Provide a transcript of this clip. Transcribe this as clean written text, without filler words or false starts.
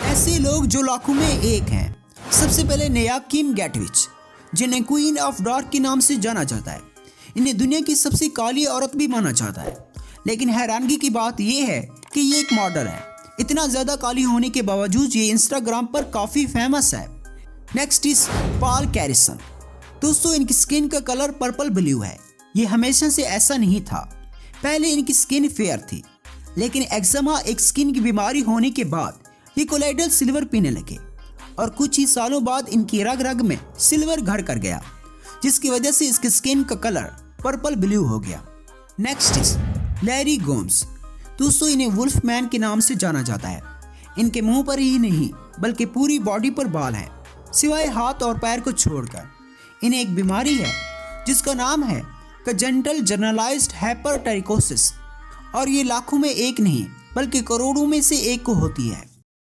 ऐसे लोग जो लाखों में एक हैं। सबसे पहले नया किम गैटविच, जिन्हें क्वीन ऑफ डार्क के नाम से जाना जाता है। इन्हें दुनिया की सबसे काली औरत भी माना जाता है। लेकिन हैरानगी की बात यह है कि ये एक मॉडल है। इतना ज़्यादा काली होने के बावजूद ये इंस्टाग्राम पर काफ़ी फेमस है। Next is Paul Carrison. दोस्तों, इनकी स्किन का कलर पर्पल ब्लू है। ये हमेशा से ऐसा नहीं था। पहले इनकी स्किन फेयर थी, लेकिन एक्जिमा एक स्किन की बीमारी होने के बाद ये कोलाइडल सिल्वर पीने लगे और कुछ ही सालों बाद इनकी रग रग में सिल्वर घर कर गया, जिसकी वजह से इसकी स्किन का कलर पर्पल ब्लू हो गया। Next is Larry Gomes. दोस्तों, इन्हें वुल्फ मैन के नाम से जाना जाता है। इनके मुंह पर ही नहीं बल्कि पूरी बॉडी पर बाल हैं, सिवाय हाथ और पैर को छोड़कर। इन्हें एक बीमारी है जिसका नाम है कंजेनिटल जनरलाइज्ड हाइपरटेरिकोसिस और ये लाखों में एक नहीं बल्कि करोड़ों में से एक को होती है।